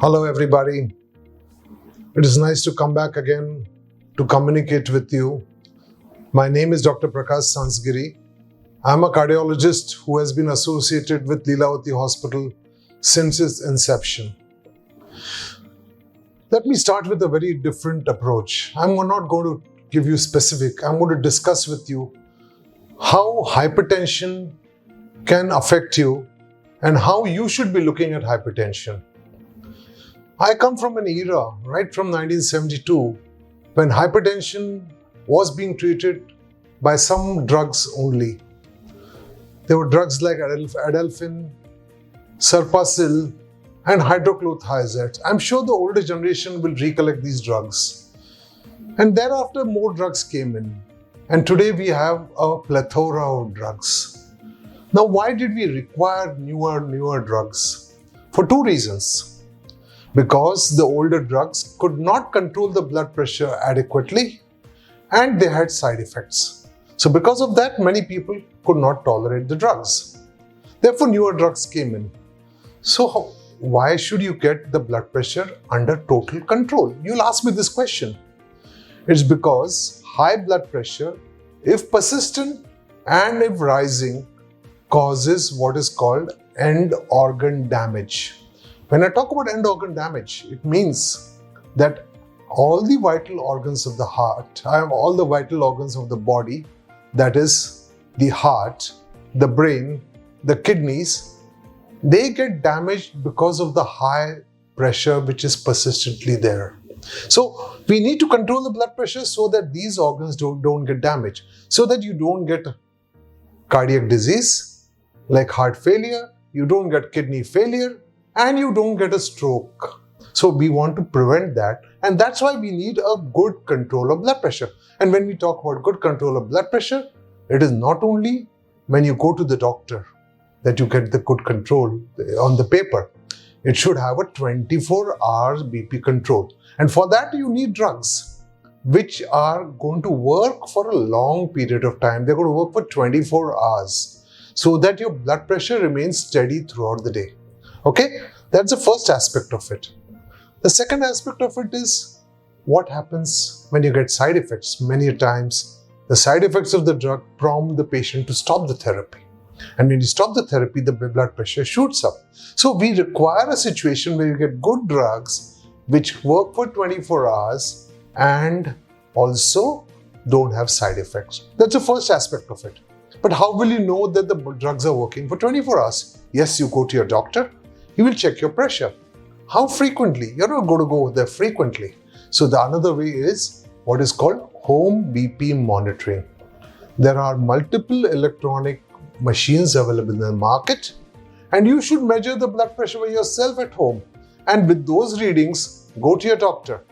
Hello everybody. It is nice to come back again to communicate with you. My name is Dr. Prakash Sanzgiri. I'm a cardiologist who has been associated with Lilavati Hospital since its inception. Let me start with a very different approach. I'm not going to give you specific. I'm going to discuss with you how hypertension can affect you and how you should be looking at hypertension. I come from an era, right from 1972, when hypertension was being treated by some drugs only. There were drugs like Adelphin, Serpacil, and hydrochlorothiazide. I'm sure the older generation will recollect these drugs. And thereafter, more drugs came in. And today we have a plethora of drugs. Now, why did we require newer drugs? For two reasons. Because the older drugs could not control the blood pressure adequately and they had side effects. So because of that, many people could not tolerate the drugs. Therefore, newer drugs came in. So why should you get the blood pressure under total control? You'll ask me this question. It's because high blood pressure, if persistent and if rising, causes what is called end organ damage. When I talk about end organ damage, it means that all the vital organs of the heart, all the vital organs of the body, that is the heart, the brain, the kidneys, they get damaged because of the high pressure which is persistently there. So we need to control the blood pressure so that these organs don't get damaged, so that you don't get cardiac disease like heart failure, you don't get kidney failure, and you don't get a stroke. So we want to prevent that, and that's why we need a good control of blood pressure. And when we talk about good control of blood pressure, it is not only when you go to the doctor that you get the good control on the paper. It should have a 24-hour BP control. And for that you need drugs which are going to work for a long period of time. They're going to work for 24 hours so that your blood pressure remains steady throughout the day. Okay, that's the first aspect of it. The second aspect of it is what happens when you get side effects. Many times, the side effects of the drug prompt the patient to stop the therapy. And when you stop the therapy, the blood pressure shoots up. So we require a situation where you get good drugs which work for 24 hours and also don't have side effects. That's the first aspect of it. But how will you know that the drugs are working for 24 hours? Yes, you go to your doctor. He will check your pressure. How frequently? You're not going to go there frequently. So the another way is what is called home BP monitoring. There are multiple electronic machines available in the market, and you should measure the blood pressure by yourself at home. And with those readings, go to your doctor.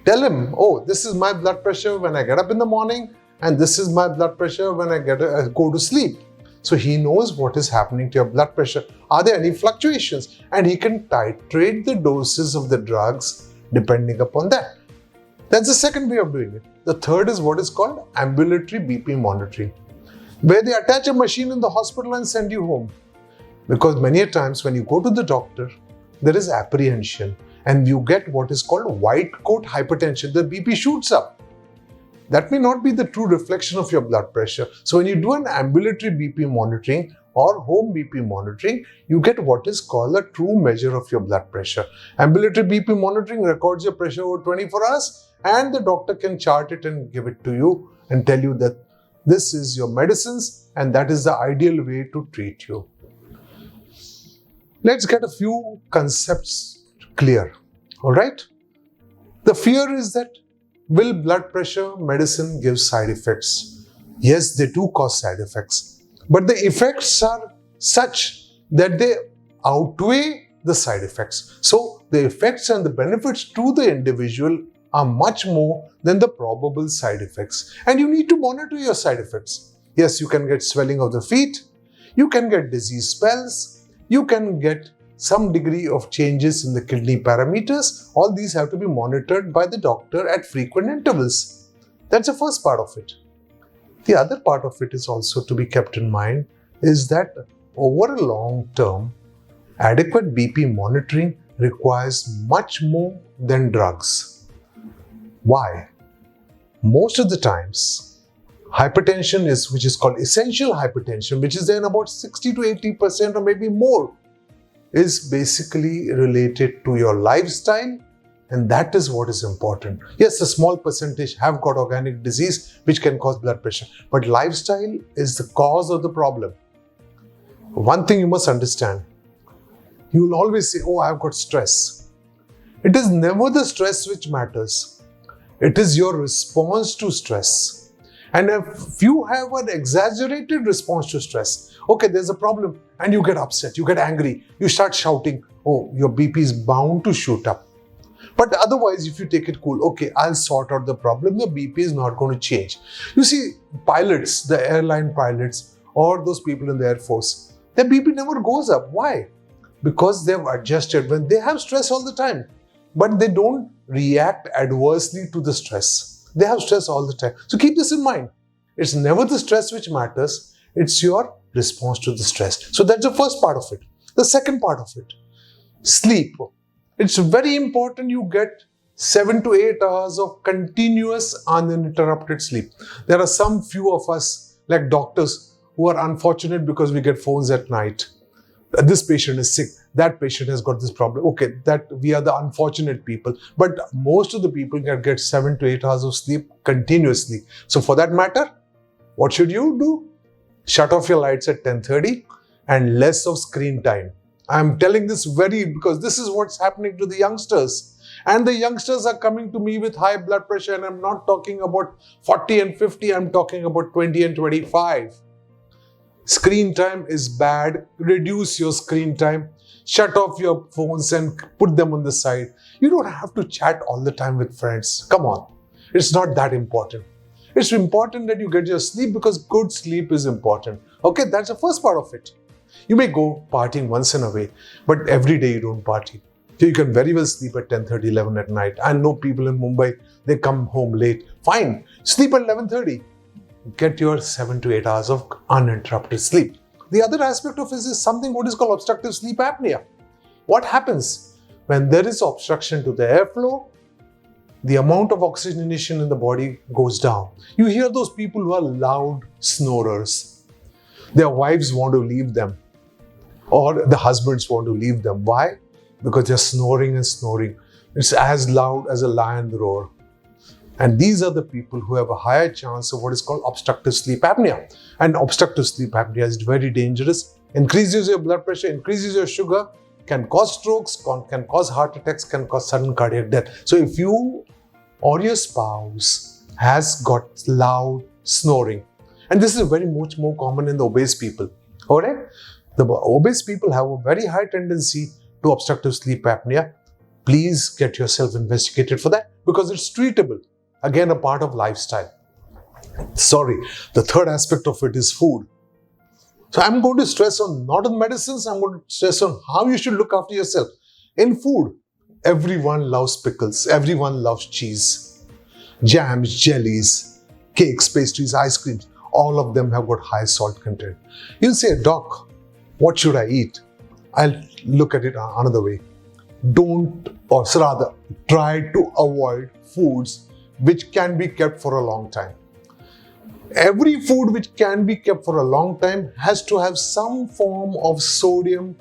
Tell him, oh, this is my blood pressure when I get up in the morning, and this is my blood pressure when I go to sleep. So he knows what is happening to your blood pressure. Are there any fluctuations? And he can titrate the doses of the drugs depending upon that. That's the second way of doing it. The third is what is called ambulatory BP monitoring, where they attach a machine in the hospital and send you home. Because many a times when you go to the doctor, there is apprehension and you get what is called white coat hypertension. The BP shoots up. That may not be the true reflection of your blood pressure. So when you do an ambulatory BP monitoring or home BP monitoring, you get what is called a true measure of your blood pressure. Ambulatory BP monitoring records your pressure over 24 hours and the doctor can chart it and give it to you and tell you that this is your medicines and that is the ideal way to treat you. Let's get a few concepts clear. All right? The fear is that will blood pressure medicine give side effects? Yes, they do cause side effects. But the effects are such that they outweigh the side effects. So the effects and the benefits to the individual are much more than the probable side effects. And you need to monitor your side effects. Yes, you can get swelling of the feet. You can get disease spells. You can get some degree of changes in the kidney parameters. All these have to be monitored by the doctor at frequent intervals. That's the first part of it. The other part of it is also to be kept in mind is that over a long term, adequate BP monitoring requires much more than drugs. Why? Most of the times, hypertension which is called essential hypertension, which is in about 60 to 80% or maybe more, is basically related to your lifestyle, and that is what is important. Yes, a small percentage have got organic disease which can cause blood pressure, but lifestyle is the cause of the problem. One thing you must understand, you will always say, oh, I've got stress. It is never the stress which matters. It is your response to stress. And if you have an exaggerated response to stress, okay, there's a problem and you get upset, you get angry, you start shouting, oh, your BP is bound to shoot up. But otherwise, if you take it cool, okay, I'll sort out the problem, the BP is not going to change. You see, pilots, the airline pilots, or those people in the Air Force, their BP never goes up. Why? Because they've adjusted when they have stress all the time, but they don't react adversely to the stress. They have stress all the time. So keep this in mind. It's never the stress which matters. It's your response to the stress. So that's the first part of it. The second part of it, sleep. It's very important you get 7 to 8 hours of continuous uninterrupted sleep. There are some few of us, like doctors, who are unfortunate because we get phones at night. This patient is sick, that patient has got this problem. Okay, that we are the unfortunate people. But most of the people can get 7 to 8 hours of sleep continuously. So for that matter, what should you do? Shut off your lights at 10:30 and less of screen time. I'm telling this because this is what's happening to the youngsters. And the youngsters are coming to me with high blood pressure, and I'm not talking about 40 and 50, I'm talking about 20 and 25. Screen time is bad. Reduce your screen time. Shut off your phones and put them on the side. You don't have to chat all the time with friends. Come on. It's not that important. It's important that you get your sleep because good sleep is important. Okay, that's the first part of it. You may go partying once in a way, but every day you don't party. So you can very well sleep at 10:30, 11 at night. I know people in Mumbai, they come home late. Fine, sleep at 11:30. Get your 7 to 8 hours of uninterrupted sleep. The other aspect of this is something what is called obstructive sleep apnea. What happens when there is obstruction to the airflow? The amount of oxygenation in the body goes down. You hear those people who are loud snorers. Their wives want to leave them, or the husbands want to leave them. Why? Because they're snoring and snoring. It's as loud as a lion roar. And these are the people who have a higher chance of what is called obstructive sleep apnea. And obstructive sleep apnea is very dangerous. Increases your blood pressure, increases your sugar, can cause strokes, can cause heart attacks, can cause sudden cardiac death. So if you or your spouse has got loud snoring, and this is very much more common in the obese people, alright? The obese people have a very high tendency to obstructive sleep apnea. Please get yourself investigated for that because it's treatable. Again, a part of lifestyle. Sorry, the third aspect of it is food. So I'm going to stress on not on medicines, I'm going to stress on how you should look after yourself. In food, everyone loves pickles, everyone loves cheese, jams, jellies, cakes, pastries, ice creams. All of them have got high salt content. You'll say, Doc, what should I eat? I'll look at it another way. Try to avoid foods which can be kept for a long time. Every food which can be kept for a long time has to have some form of sodium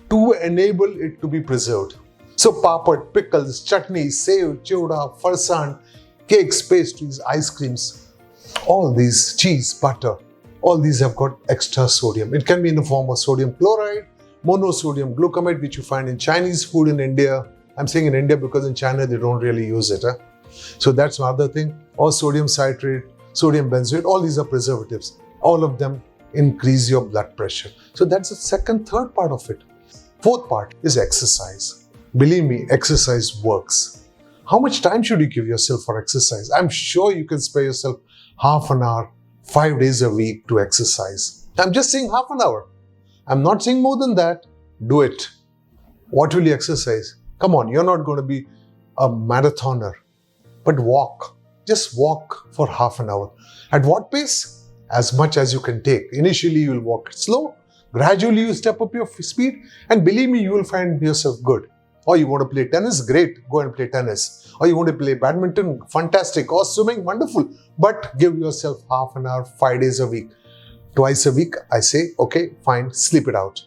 to enable it to be preserved. So papad, pickles, chutneys, sev, chivda, farsan, cakes, pastries, ice creams, all these, cheese, butter, all these have got extra sodium. It can be in the form of sodium chloride, monosodium glutamate, which you find in Chinese food in India. I'm saying in India because in China they don't really use it. So that's another thing. Or sodium citrate, sodium benzoate, all these are preservatives. All of them increase your blood pressure. So that's the third part of it. Fourth part is exercise. Believe me, exercise works. How much time should you give yourself for exercise? I'm sure you can spare yourself half an hour, 5 days a week to exercise. I'm just saying half an hour. I'm not saying more than that. Do it. What will you exercise? Come on, you're not going to be a marathoner, but walk. Just walk for half an hour. At what pace? As much as you can take. Initially, you will walk slow. Gradually, you step up your speed. And believe me, you will find yourself good. Or you want to play tennis? Great, go and play tennis. Or you want to play badminton? Fantastic. Or swimming? Wonderful. But give yourself half an hour, 5 days a week. Twice a week, I say, okay, fine, sleep it out.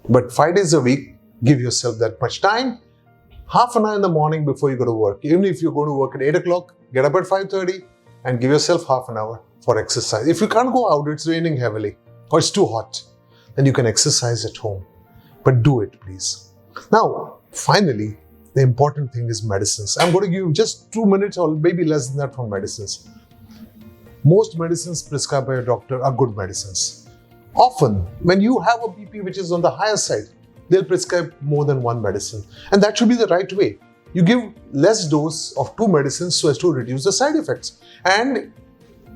But 5 days a week, give yourself that much time. Half an hour in the morning before you go to work. Even if you're going to work at 8 o'clock, get up at 5:30 and give yourself half an hour for exercise. If you can't go out, it's raining heavily or it's too hot, then you can exercise at home. But do it, please. Now, finally, the important thing is medicines. I'm going to give you just 2 minutes or maybe less than that for medicines. Most medicines prescribed by a doctor are good medicines. Often, when you have a BP which is on the higher side, they'll prescribe more than one medicine. And that should be the right way. You give less dose of 2 medicines so as to reduce the side effects. And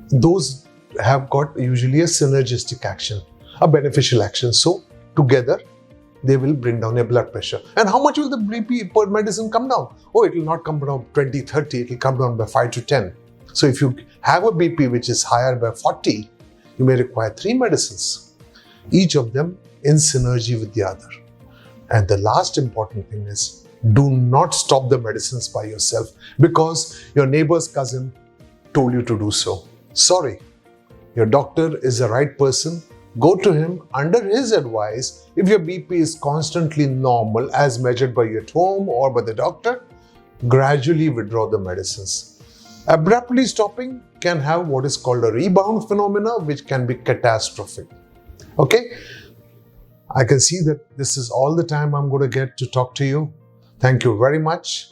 those have got usually a synergistic action, a beneficial action. So, together, they will bring down your blood pressure. And how much will the BP per medicine come down? Oh, it will not come down 20, 30, it will come down by 5 to 10. So if you have a BP which is higher by 40, you may require 3 medicines, each of them in synergy with the other. And the last important thing is, do not stop the medicines by yourself because your neighbor's cousin told you to do so. Sorry, your doctor is the right person. Go to him under his advice. If your BP is constantly normal as measured by you at home or by the doctor, gradually withdraw the medicines. Abruptly stopping can have what is called a rebound phenomena, which can be catastrophic. Okay? I can see that this is all the time I'm going to get to talk to you. Thank you very much.